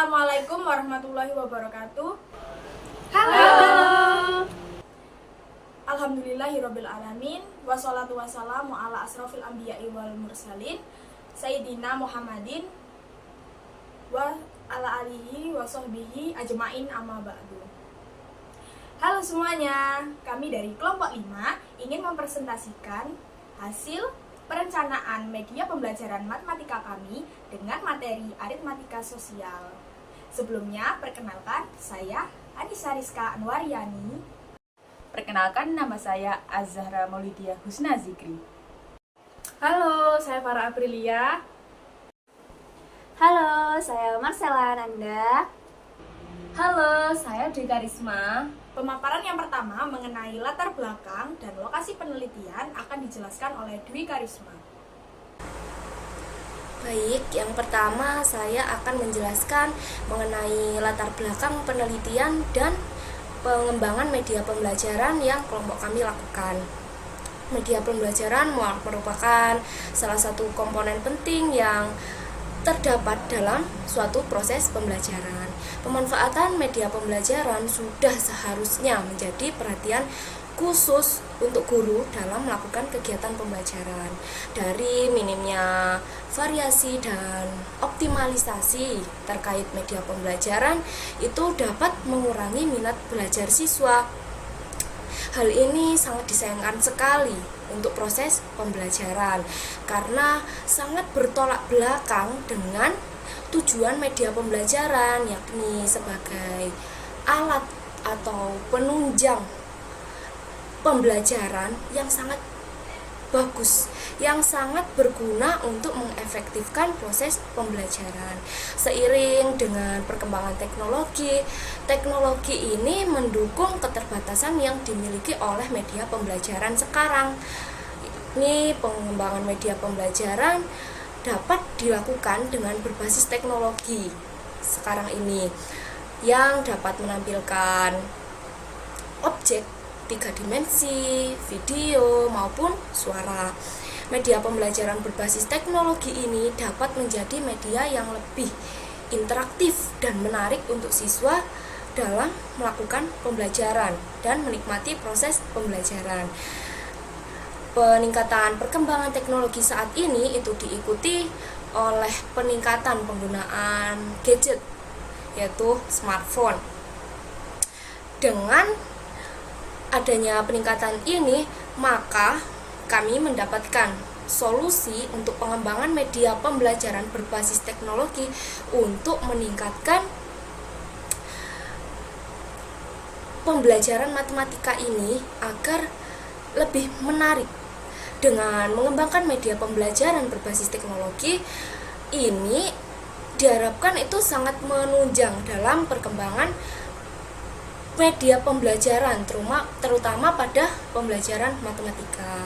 Assalamualaikum warahmatullahi wabarakatuh. Halo. Alhamdulillahirabbil alamin wassalatu wassalamu ala asrofil anbiya'i wal mursalin Sayyidina Muhammadin wa ala alihi wa sahbihi ajmain amma ba'du. Halo semuanya, kami dari kelompok 5 ingin mempresentasikan hasil perencanaan media pembelajaran matematika kami dengan materi aritmatika sosial. Sebelumnya, perkenalkan, saya Anissa Rizka Anwariani. Perkenalkan, nama saya Azhara Maulidia Husna Zikri. Halo, saya Farah Aprilia. Halo, saya Marcella Ananda. Halo, saya Dwi Karisma. Pemaparan yang pertama mengenai latar belakang dan lokasi penelitian akan dijelaskan oleh Dwi Karisma. Baik, yang pertama saya akan menjelaskan mengenai latar belakang penelitian dan pengembangan media pembelajaran yang kelompok kami lakukan. Media pembelajaran merupakan salah satu komponen penting yang terdapat dalam suatu proses pembelajaran. Pemanfaatan media pembelajaran sudah seharusnya menjadi perhatian khusus untuk guru dalam melakukan kegiatan pembelajaran. Dari minimnya variasi dan optimalisasi terkait media pembelajaran itu dapat mengurangi minat belajar siswa. Hal ini sangat disayangkan sekali untuk proses pembelajaran karena sangat bertolak belakang dengan tujuan media pembelajaran, yakni sebagai alat atau penunjang pembelajaran yang sangat bagus, yang sangat berguna untuk mengefektifkan proses pembelajaran. Seiring dengan perkembangan teknologi ini mendukung keterbatasan yang dimiliki oleh media pembelajaran sekarang. Ini pengembangan media pembelajaran dapat dilakukan dengan berbasis teknologi sekarang ini yang dapat menampilkan objek 3 dimensi, video maupun suara. Media pembelajaran berbasis teknologi ini dapat menjadi media yang lebih interaktif dan menarik untuk siswa dalam melakukan pembelajaran dan menikmati proses pembelajaran. Peningkatan perkembangan teknologi saat ini itu diikuti oleh peningkatan penggunaan gadget, yaitu smartphone. Dengan adanya peningkatan ini, maka kami mendapatkan solusi untuk pengembangan media pembelajaran berbasis teknologi untuk meningkatkan pembelajaran matematika ini agar lebih menarik. Dengan mengembangkan media pembelajaran berbasis teknologi ini diharapkan itu sangat menunjang dalam perkembangan media pembelajaran, terutama pada pembelajaran matematika.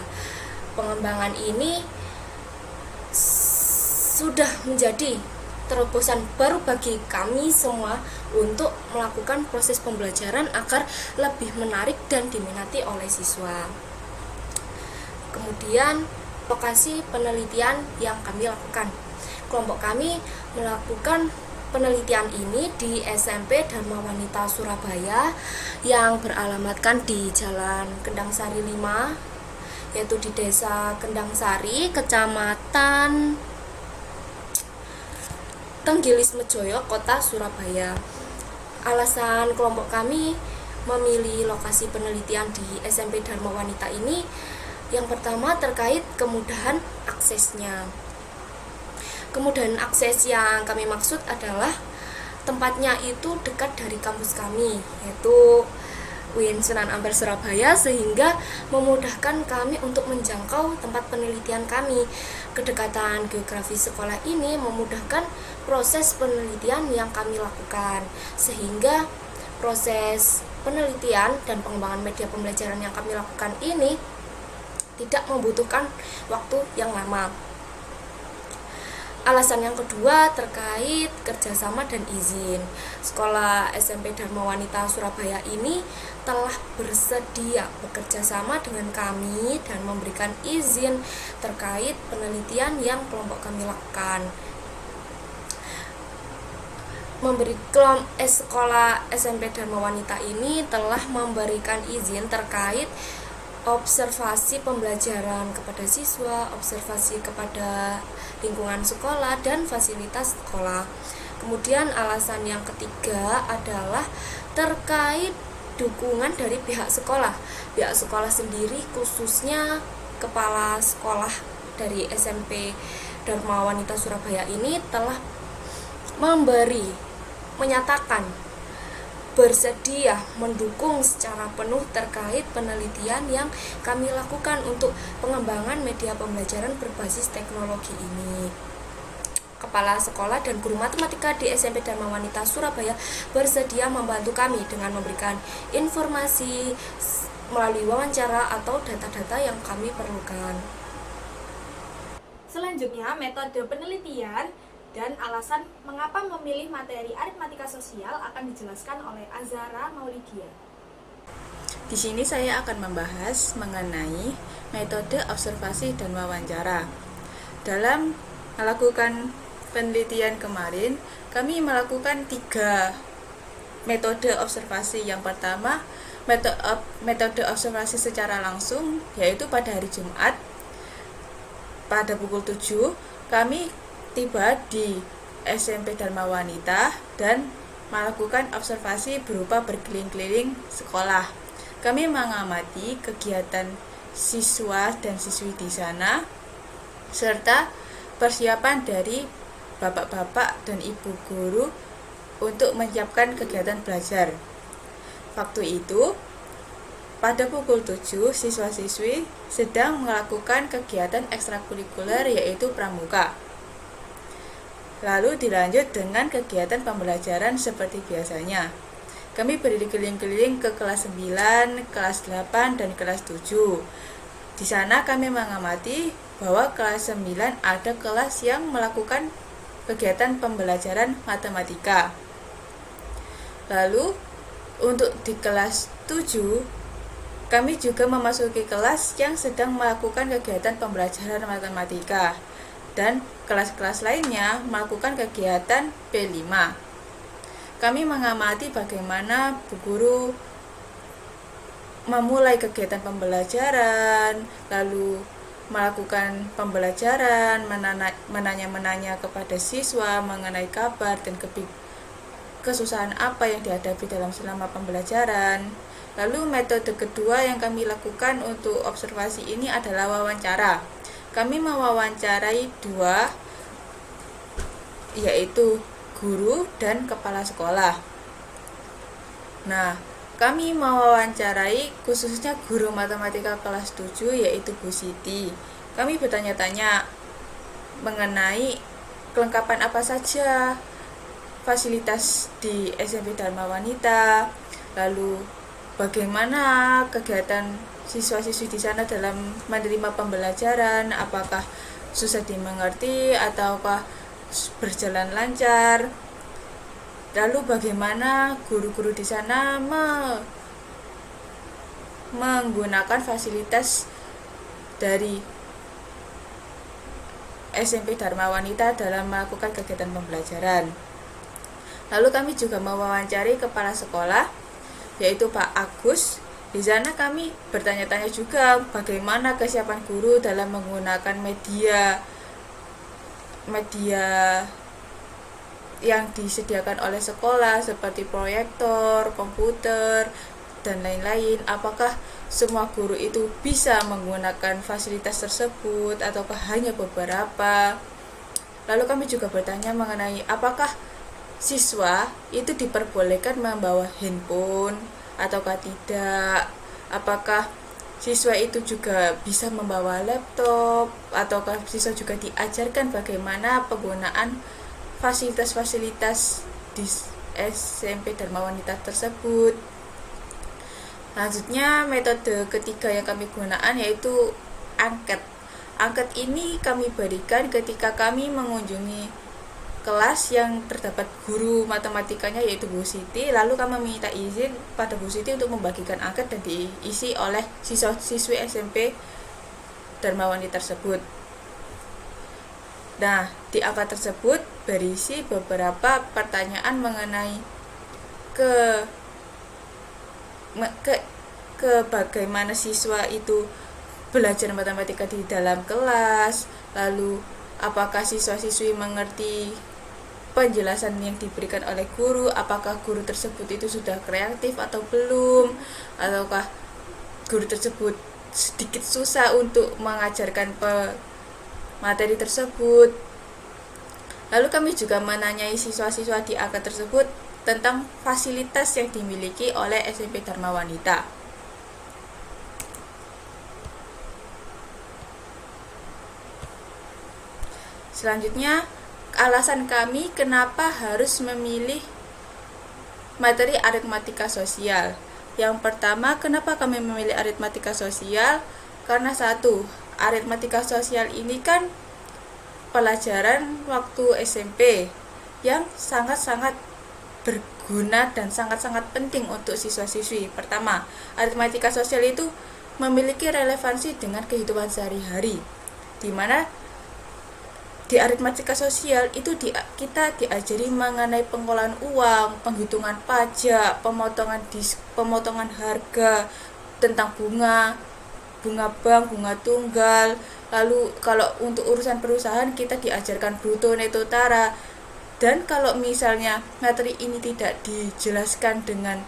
Pengembangan ini sudah menjadi terobosan baru bagi kami semua untuk melakukan proses pembelajaran agar lebih menarik dan diminati oleh siswa. Kemudian, lokasi penelitian yang kami lakukan. Kelompok kami melakukan penelitian ini di SMP Dharma Wanita Surabaya yang beralamatkan di Jalan Kendang Sari 5, yaitu di Desa Kendang Sari, Kecamatan Tenggilis Mejoyo, Kota Surabaya. Alasan kelompok kami memilih lokasi penelitian di SMP Dharma Wanita ini yang pertama terkait kemudahan aksesnya. Kemudahan akses yang kami maksud adalah tempatnya itu dekat dari kampus kami, yaitu UIN Sunan Ampel Surabaya, sehingga memudahkan kami untuk menjangkau tempat penelitian kami. Kedekatan geografis sekolah ini memudahkan proses penelitian yang kami lakukan, sehingga proses penelitian dan pengembangan media pembelajaran yang kami lakukan ini tidak membutuhkan waktu yang lama. Alasan yang kedua terkait kerjasama dan izin. Sekolah SMP Dharma Wanita Surabaya ini telah bersedia bekerja sama dengan kami dan memberikan izin terkait penelitian yang kelompok kami lakukan. Sekolah SMP Dharma Wanita ini telah memberikan izin terkait observasi pembelajaran kepada siswa, observasi kepada lingkungan sekolah dan fasilitas sekolah. Kemudian alasan yang ketiga adalah terkait dukungan dari pihak sekolah. Pihak sekolah sendiri, khususnya kepala sekolah dari SMP Dharma Wanita Surabaya ini telah menyatakan bersedia mendukung secara penuh terkait penelitian yang kami lakukan untuk pengembangan media pembelajaran berbasis teknologi ini. Kepala sekolah dan guru matematika di SMP Dharma Wanita Surabaya bersedia membantu kami dengan memberikan informasi melalui wawancara atau data-data yang kami perlukan. Selanjutnya, metode penelitian dan alasan mengapa memilih materi aritmatika sosial akan dijelaskan oleh Azhara Maulidia. Di sini saya akan membahas mengenai metode observasi dan wawancara. Dalam melakukan penelitian kemarin, kami melakukan 3 metode observasi. Yang pertama, metode observasi secara langsung, yaitu pada hari Jumat pada pukul 7 kami tiba di SMP Dharma Wanita dan melakukan observasi berupa berkeliling-keliling sekolah. Kami mengamati kegiatan siswa dan siswi di sana serta persiapan dari bapak-bapak dan ibu guru untuk menyiapkan kegiatan belajar. Waktu itu, pada pukul 7, siswa-siswi sedang melakukan kegiatan ekstrakurikuler yaitu pramuka. Lalu dilanjut dengan kegiatan pembelajaran seperti biasanya. Kami berkeliling-keliling ke kelas 9, kelas 8, dan kelas 7. Di sana kami mengamati bahwa kelas 9 ada kelas yang melakukan kegiatan pembelajaran matematika. Lalu untuk di kelas 7, kami juga memasuki kelas yang sedang melakukan kegiatan pembelajaran matematika. Dan kelas-kelas lainnya melakukan kegiatan P5. Kami mengamati bagaimana bu guru memulai kegiatan pembelajaran, lalu melakukan pembelajaran, menanya-menanya kepada siswa mengenai kabar dan kesusahan apa yang dihadapi selama pembelajaran. Lalu metode kedua yang kami lakukan untuk observasi ini adalah wawancara. Kami mewawancarai 2, yaitu guru dan kepala sekolah. Nah, kami mewawancarai khususnya guru matematika kelas 7 yaitu Bu Siti. Kami bertanya-tanya mengenai kelengkapan apa saja fasilitas di SMP Dharma Wanita, lalu bagaimana kegiatan siswa-siswi di sana dalam menerima pembelajaran, apakah susah dimengerti ataukah berjalan lancar. Lalu bagaimana guru-guru di sana menggunakan fasilitas dari SMP Dharma Wanita dalam melakukan kegiatan pembelajaran. Lalu kami juga mewawancari kepala sekolah yaitu Pak Agus. Di sana kami bertanya-tanya juga bagaimana kesiapan guru dalam menggunakan media yang disediakan oleh sekolah seperti proyektor, komputer, dan lain-lain. Apakah semua guru itu bisa menggunakan fasilitas tersebut ataukah hanya beberapa? Lalu kami juga bertanya mengenai apakah siswa itu diperbolehkan membawa handphone ataukah tidak, apakah siswa itu juga bisa membawa laptop, ataukah siswa juga diajarkan bagaimana penggunaan fasilitas-fasilitas di SMP Dharma Wanita tersebut. Selanjutnya metode ketiga yang kami gunakan yaitu angket. Angket ini kami berikan ketika kami mengunjungi kelas yang terdapat guru matematikanya yaitu Bu Siti, lalu kami meminta izin pada Bu Siti untuk membagikan angket dan diisi oleh siswa-siswi SMP Dharma Wanita tersebut. Nah, di angka tersebut berisi beberapa pertanyaan mengenai ke bagaimana siswa itu belajar matematika di dalam kelas, lalu apakah siswa-siswi mengerti penjelasan yang diberikan oleh guru, apakah guru tersebut itu sudah kreatif atau belum, ataukah guru tersebut sedikit susah untuk mengajarkan materi tersebut. Lalu kami juga menanyai siswa-siswa di angka tersebut tentang fasilitas yang dimiliki oleh SMP Dharma Wanita. Selanjutnya, alasan kami kenapa harus memilih materi aritmatika sosial. Yang pertama, kenapa kami memilih aritmatika sosial? Karena satu, aritmatika sosial ini kan pelajaran waktu SMP yang sangat-sangat berguna dan sangat-sangat penting untuk siswa-siswi. Pertama, aritmatika sosial itu memiliki relevansi dengan kehidupan sehari-hari, di mana di aritmatika sosial itu kita diajari mengenai pengolahan uang, penghitungan pajak, pemotongan harga, tentang bunga bank, bunga tunggal. Lalu kalau untuk urusan perusahaan kita diajarkan bruto, neto, tara. Dan kalau misalnya materi ini tidak dijelaskan dengan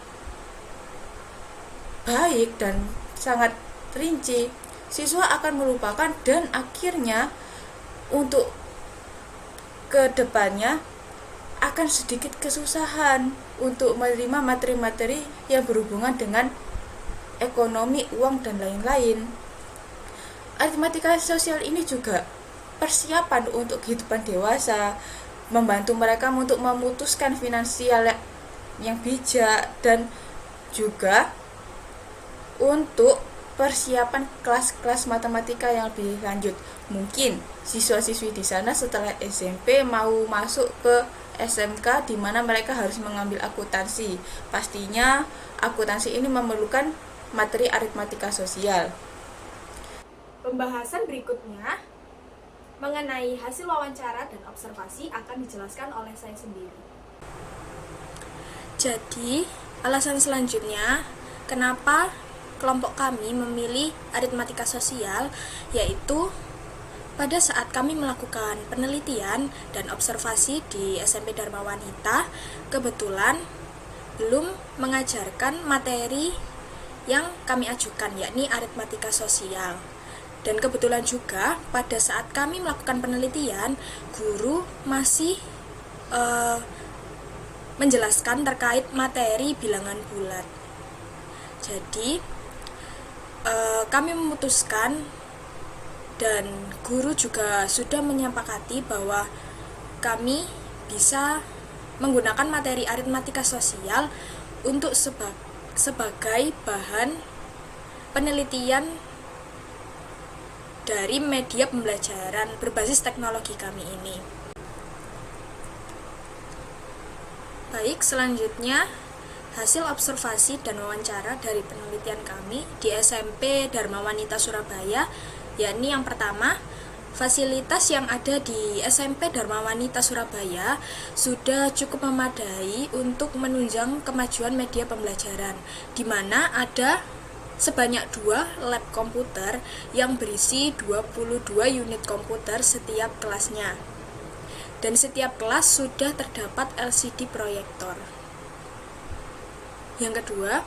baik dan sangat rinci, siswa akan melupakan dan akhirnya untuk kedepannya akan sedikit kesusahan untuk menerima materi-materi yang berhubungan dengan ekonomi, uang, dan lain-lain. Aritmatika sosial ini juga persiapan untuk kehidupan dewasa, membantu mereka untuk memutuskan finansial yang bijak, dan juga untuk persiapan kelas-kelas matematika yang lebih lanjut. Mungkin siswa-siswi di sana setelah SMP mau masuk ke SMK di mana mereka harus mengambil akuntansi. Pastinya akuntansi ini memerlukan materi aritmatika sosial. Pembahasan berikutnya mengenai hasil wawancara dan observasi akan dijelaskan oleh saya sendiri. Jadi, alasan selanjutnya kenapa kelompok kami memilih aritmatika sosial, yaitu pada saat kami melakukan penelitian dan observasi di SMP Dharma Wanita, kebetulan belum mengajarkan materi yang kami ajukan, yakni aritmatika sosial. Dan kebetulan juga pada saat kami melakukan penelitian, guru masih menjelaskan terkait materi bilangan bulat. Jadi kami memutuskan dan guru juga sudah menyepakati bahwa kami bisa menggunakan materi aritmatika sosial untuk sebagai bahan penelitian dari media pembelajaran berbasis teknologi kami ini. Baik, selanjutnya hasil observasi dan wawancara dari penelitian kami di SMP Dharma Wanita Surabaya, yakni yang pertama, fasilitas yang ada di SMP Dharma Wanita Surabaya sudah cukup memadai untuk menunjang kemajuan media pembelajaran, di mana ada sebanyak 2 lab komputer yang berisi 22 unit komputer setiap kelasnya. Dan setiap kelas sudah terdapat LCD proyektor. Yang kedua,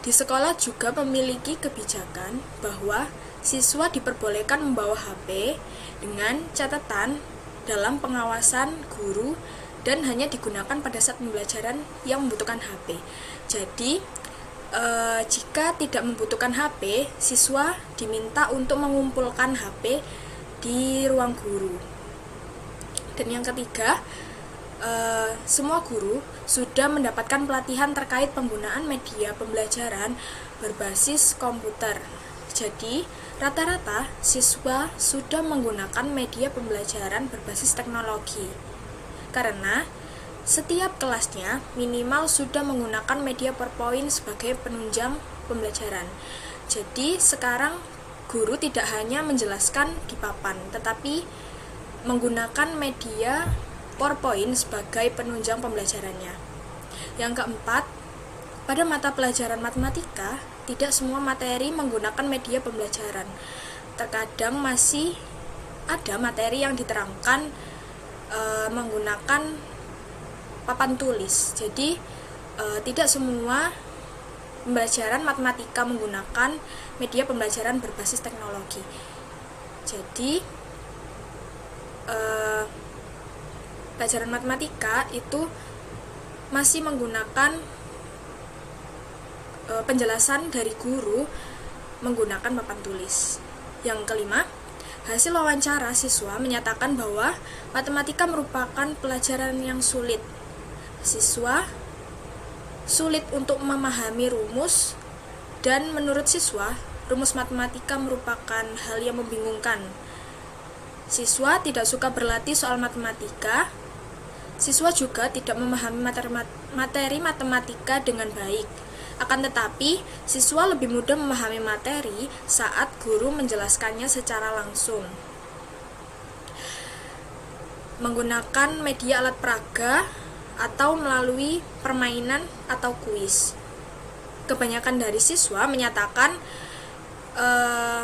di sekolah juga memiliki kebijakan bahwa siswa diperbolehkan membawa HP dengan catatan dalam pengawasan guru dan hanya digunakan pada saat pembelajaran yang membutuhkan HP. Jadi, jika tidak membutuhkan HP, siswa diminta untuk mengumpulkan HP di ruang guru. Dan yang ketiga, semua guru sudah mendapatkan pelatihan terkait penggunaan media pembelajaran berbasis komputer. Jadi, rata-rata siswa sudah menggunakan media pembelajaran berbasis teknologi. Karena setiap kelasnya minimal sudah menggunakan media PowerPoint sebagai penunjang pembelajaran. Jadi, sekarang guru tidak hanya menjelaskan di papan, tetapi menggunakan media PowerPoint sebagai penunjang pembelajarannya. Yang keempat, pada mata pelajaran matematika, tidak semua materi menggunakan media pembelajaran. Terkadang masih ada materi yang diterangkan menggunakan papan tulis. Jadi, tidak semua pembelajaran matematika menggunakan media pembelajaran berbasis teknologi. Jadi, pelajaran matematika itu masih menggunakan penjelasan dari guru menggunakan papan tulis. Yang kelima, hasil wawancara siswa menyatakan bahwa matematika merupakan pelajaran yang sulit. Siswa sulit untuk memahami rumus, dan menurut siswa, rumus matematika merupakan hal yang membingungkan. Siswa tidak suka berlatih soal matematika. Siswa juga tidak memahami materi matematika dengan baik. Akan tetapi, siswa lebih mudah memahami materi saat guru menjelaskannya secara langsung. Menggunakan media alat peraga atau melalui permainan atau kuis. Kebanyakan dari siswa menyatakan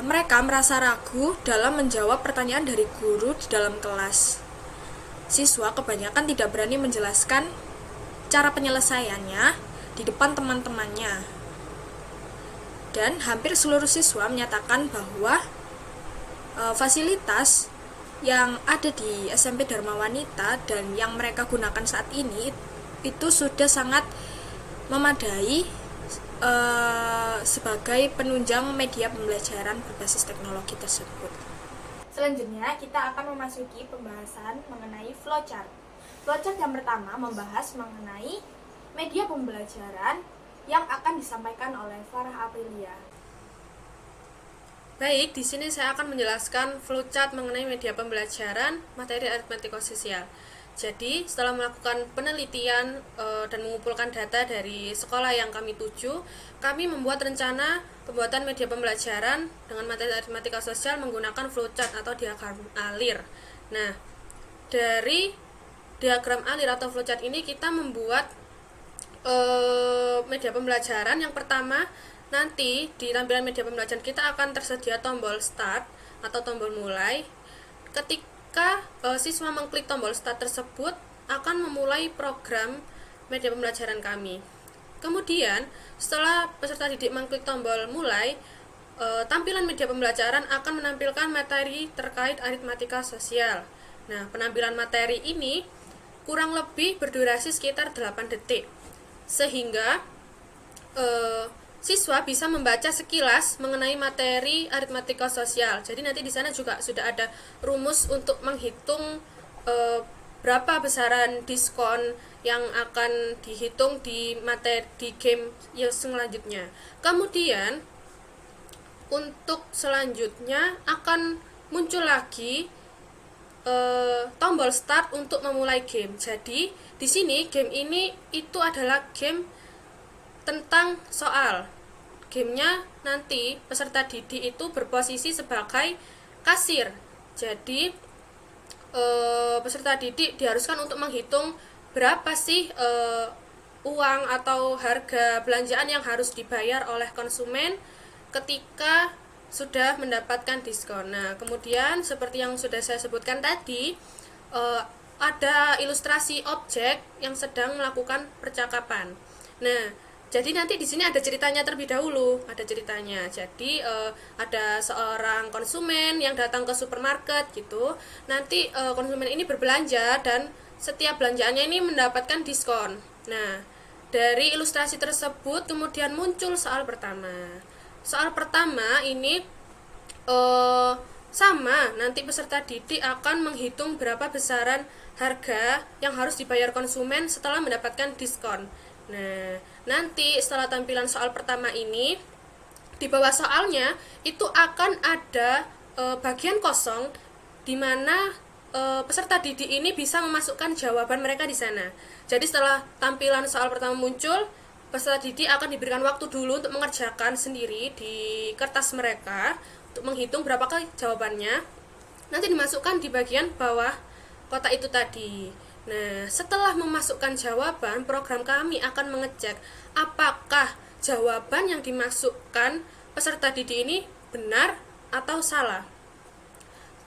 mereka merasa ragu dalam menjawab pertanyaan dari guru di dalam kelas. Siswa kebanyakan tidak berani menjelaskan cara penyelesaiannya di depan teman-temannya. Dan hampir seluruh siswa menyatakan bahwa fasilitas yang ada di SMP Dharma Wanita dan yang mereka gunakan saat ini itu sudah sangat memadai sebagai penunjang media pembelajaran berbasis teknologi tersebut. Selanjutnya kita akan memasuki pembahasan mengenai flowchart. Flowchart yang pertama membahas mengenai media pembelajaran yang akan disampaikan oleh Farah Aprilia. Baik, di sini saya akan menjelaskan flowchart mengenai media pembelajaran materi aritmatika sosial. Jadi, setelah melakukan penelitian dan mengumpulkan data dari sekolah yang kami tuju, kami membuat rencana pembuatan media pembelajaran dengan materi aritmatika sosial menggunakan flowchart atau diagram alir. Nah, dari diagram alir atau flowchart ini kita membuat media pembelajaran. Yang pertama, nanti di tampilan media pembelajaran kita akan tersedia tombol start atau tombol mulai. Ketika siswa mengklik tombol start tersebut akan memulai program media pembelajaran kami. Kemudian setelah peserta didik mengklik tombol mulai, tampilan media pembelajaran akan menampilkan materi terkait aritmatika sosial. Nah, penampilan materi ini kurang lebih berdurasi sekitar 8 detik, sehingga siswa bisa membaca sekilas mengenai materi aritmatika sosial. Jadi nanti di sana juga sudah ada rumus untuk menghitung berapa besaran diskon yang akan dihitung di materi di game yang selanjutnya. Kemudian untuk selanjutnya akan muncul lagi tombol start untuk memulai game. Jadi di sini game ini itu adalah game tentang soal. Gamenya nanti peserta didik itu berposisi sebagai kasir. Jadi peserta didik diharuskan untuk menghitung berapa sih uang atau harga belanjaan yang harus dibayar oleh konsumen ketika sudah mendapatkan diskon. Nah, kemudian seperti yang sudah saya sebutkan tadi, ada ilustrasi objek yang sedang melakukan percakapan. Nah, jadi nanti di sini ada ceritanya terlebih dahulu, ada ceritanya. Jadi ada seorang konsumen yang datang ke supermarket gitu. Nanti konsumen ini berbelanja dan setiap belanjaannya ini mendapatkan diskon. Nah, dari ilustrasi tersebut kemudian muncul soal pertama. Soal pertama ini sama, nanti peserta didik akan menghitung berapa besaran harga yang harus dibayar konsumen setelah mendapatkan diskon. Nah, nanti setelah tampilan soal pertama ini, di bawah soalnya itu akan ada bagian kosong di mana peserta didik ini bisa memasukkan jawaban mereka di sana. Jadi setelah tampilan soal pertama muncul, peserta didik akan diberikan waktu dulu untuk mengerjakan sendiri di kertas mereka untuk menghitung berapakah jawabannya. nanti dimasukkan di bagian bawah kotak itu tadi. Nah, setelah memasukkan jawaban, program kami akan mengecek apakah jawaban yang dimasukkan peserta didik ini benar atau salah.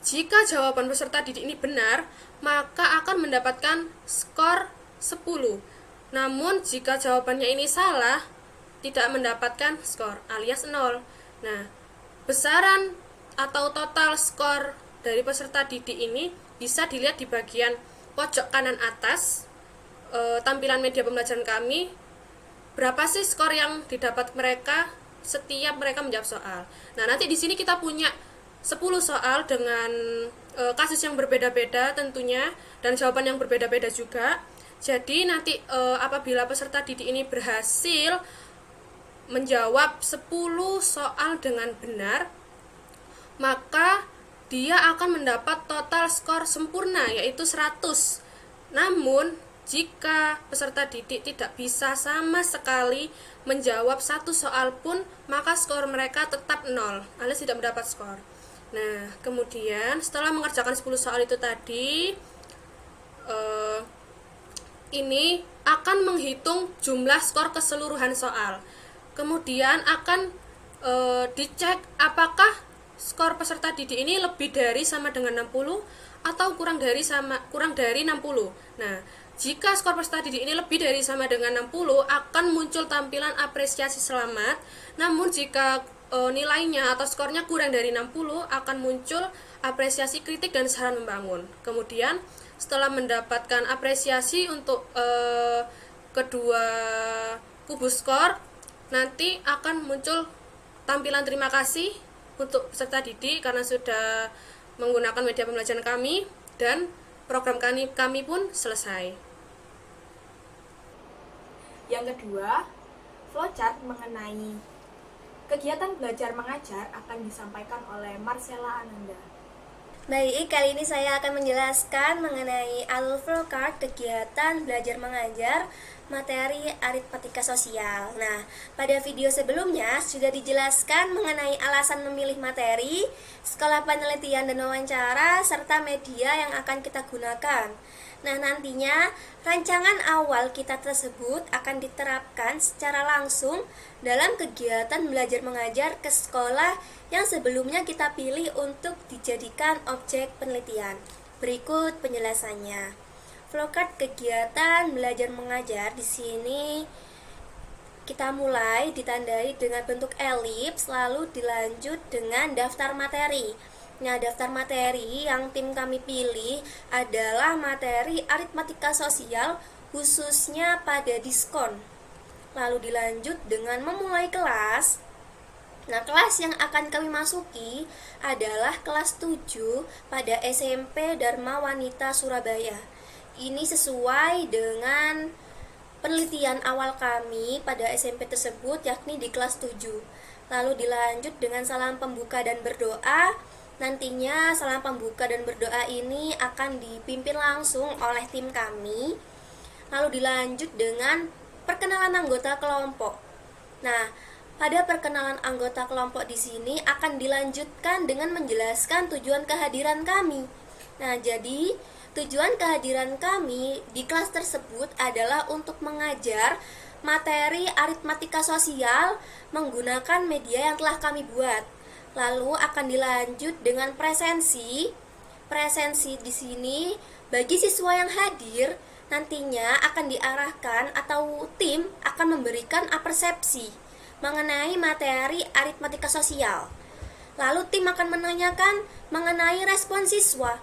Jika jawaban peserta didik ini benar, maka akan mendapatkan skor 10. Namun, jika jawabannya ini salah, tidak mendapatkan skor alias 0. Nah, besaran atau total skor dari peserta didik ini bisa dilihat di bagian pojok kanan atas tampilan media pembelajaran kami. Berapa sih skor yang didapat mereka setiap mereka menjawab soal. Nah, nanti di sini kita punya 10 soal dengan kasus yang berbeda-beda tentunya dan jawaban yang berbeda-beda juga. Jadi nanti apabila peserta didik ini berhasil menjawab 10 soal dengan benar, maka dia akan mendapat total skor sempurna yaitu 100. Namun, jika peserta didik tidak bisa sama sekali menjawab satu soal pun, maka skor mereka tetap 0, alias tidak mendapat skor. Nah, kemudian setelah mengerjakan 10 soal itu tadi, ini akan menghitung jumlah skor keseluruhan soal. Kemudian akan dicek apakah skor peserta didik ini lebih dari sama dengan 60 atau kurang dari 60. Nah, jika skor peserta didik ini lebih dari sama dengan 60, akan muncul tampilan apresiasi selamat. Namun jika nilainya atau skornya kurang dari 60, akan muncul apresiasi kritik dan saran membangun. Kemudian setelah mendapatkan apresiasi untuk kedua kubus skor, nanti akan muncul tampilan terima kasih untuk peserta didik karena sudah menggunakan media pembelajaran kami, dan program kami pun selesai. Yang kedua, flowchart mengenai kegiatan belajar mengajar akan disampaikan oleh Marcella Ananda. Baik, kali ini saya akan menjelaskan mengenai alur flowchart kegiatan belajar mengajar materi aritmatika sosial. Nah, pada video sebelumnya sudah dijelaskan mengenai alasan memilih materi, skala penelitian dan wawancara, serta media yang akan kita gunakan. Nah, nantinya rancangan awal kita tersebut akan diterapkan secara langsung dalam kegiatan belajar mengajar ke sekolah yang sebelumnya kita pilih untuk dijadikan objek penelitian. Berikut penjelasannya. Flowchart kegiatan belajar mengajar di sini kita mulai ditandai dengan bentuk elips, lalu dilanjut dengan daftar materi. Nah, daftar materi yang tim kami pilih adalah materi aritmatika sosial khususnya pada diskon. Lalu dilanjut dengan memulai kelas. Nah, kelas yang akan kami masuki adalah kelas 7 pada SMP Dharma Wanita Surabaya. Ini sesuai dengan penelitian awal kami pada SMP tersebut, yakni di kelas 7. Lalu dilanjut dengan salam pembuka dan berdoa. Nantinya salam pembuka dan berdoa ini akan dipimpin langsung oleh tim kami. Lalu dilanjut dengan perkenalan anggota kelompok. Nah, pada perkenalan anggota kelompok di sini akan dilanjutkan dengan menjelaskan tujuan kehadiran kami. Nah, jadi tujuan kehadiran kami di kelas tersebut adalah untuk mengajar materi aritmatika sosial menggunakan media yang telah kami buat. Lalu akan dilanjut dengan presensi. Presensi di sini bagi siswa yang hadir nantinya akan diarahkan atau tim akan memberikan persepsi mengenai materi aritmatika sosial. Lalu tim akan menanyakan mengenai respon siswa.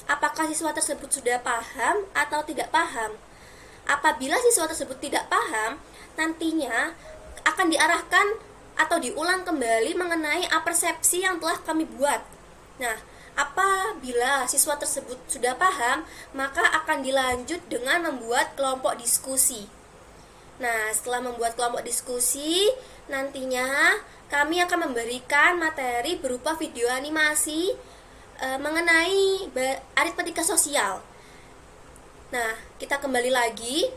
Apakah siswa tersebut sudah paham atau tidak paham? Apabila siswa tersebut tidak paham, nantinya akan diarahkan atau diulang kembali mengenai persepsi yang telah kami buat. Nah, apabila siswa tersebut sudah paham, maka akan dilanjut dengan membuat kelompok diskusi. Nah, setelah membuat kelompok diskusi, nantinya kami akan memberikan materi berupa video animasi mengenai aritmatika sosial. Nah, kita kembali lagi.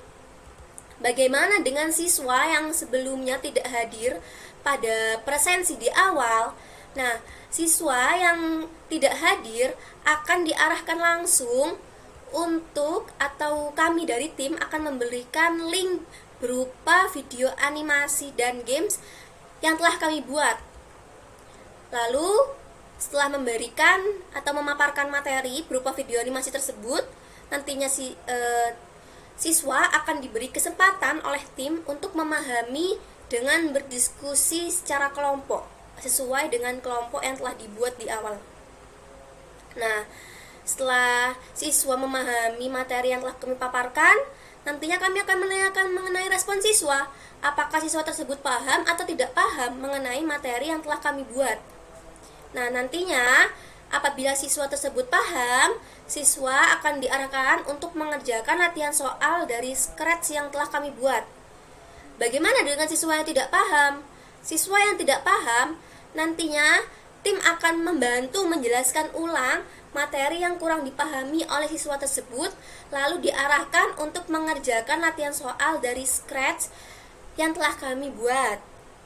Bagaimana dengan siswa yang sebelumnya tidak hadir pada presensi di awal? Nah, siswa yang tidak hadir akan diarahkan langsung atau kami dari tim akan memberikan link berupa video animasi dan games yang telah kami buat. Lalu setelah memberikan atau memaparkan materi berupa video animasi tersebut, nantinya siswa akan diberi kesempatan oleh tim untuk memahami dengan berdiskusi secara kelompok sesuai dengan kelompok yang telah dibuat di awal. Nah, setelah siswa memahami materi yang telah kami paparkan, nantinya kami akan menanyakan mengenai respon siswa, apakah siswa tersebut paham atau tidak paham mengenai materi yang telah kami buat. Nah, nantinya apabila siswa tersebut paham, siswa akan diarahkan untuk mengerjakan latihan soal dari scratch yang telah kami buat. Bagaimana dengan siswa yang tidak paham? Siswa yang tidak paham, nantinya tim akan membantu menjelaskan ulang materi yang kurang dipahami oleh siswa tersebut, lalu diarahkan untuk mengerjakan latihan soal dari scratch yang telah kami buat.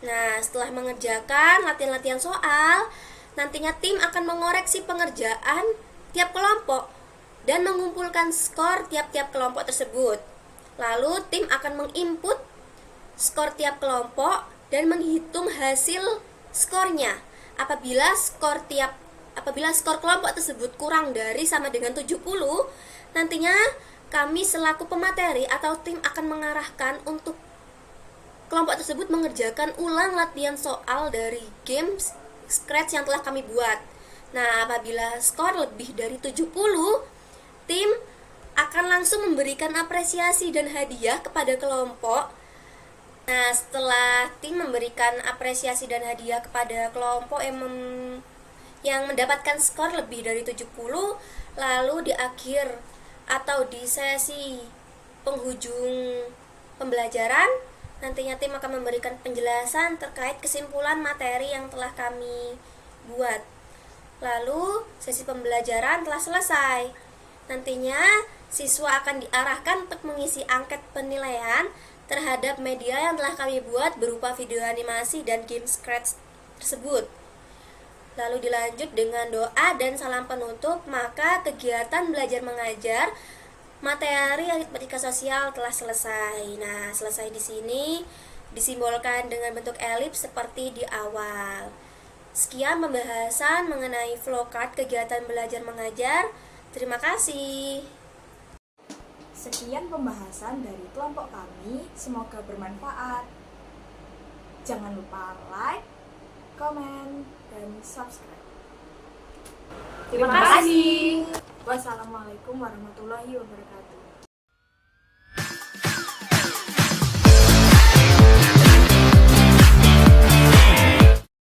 Nah, setelah mengerjakan latihan-latihan soal, nantinya tim akan mengoreksi pengerjaan tiap kelompok dan mengumpulkan skor tiap-tiap kelompok tersebut. Lalu tim akan menginput skor tiap kelompok dan menghitung hasil skornya. Apabila skor kelompok tersebut kurang dari sama dengan 70, nantinya kami selaku pemateri atau tim akan mengarahkan untuk kelompok tersebut mengerjakan ulang latihan soal dari games scratch yang telah kami buat. Nah, apabila skor lebih dari 70, tim akan langsung memberikan apresiasi dan hadiah kepada kelompok. Nah, setelah tim memberikan apresiasi dan hadiah kepada kelompok yang mendapatkan skor lebih dari 70, lalu di akhir atau di sesi penghujung pembelajaran, nantinya tim akan memberikan penjelasan terkait kesimpulan materi yang telah kami buat. Lalu sesi pembelajaran telah selesai. Nantinya siswa akan diarahkan untuk mengisi angket penilaian terhadap media yang telah kami buat berupa video animasi dan game scratch tersebut. Lalu dilanjut dengan doa dan salam penutup, maka kegiatan belajar mengajar materi aritmatika sosial telah selesai. Nah, selesai di sini disimbolkan dengan bentuk elips seperti di awal. Sekian pembahasan mengenai flowchart kegiatan belajar mengajar. Terima kasih. Sekian pembahasan dari kelompok kami, semoga bermanfaat. Jangan lupa like, komen, dan subscribe. Terima kasih. Wassalamualaikum warahmatullahi wabarakatuh.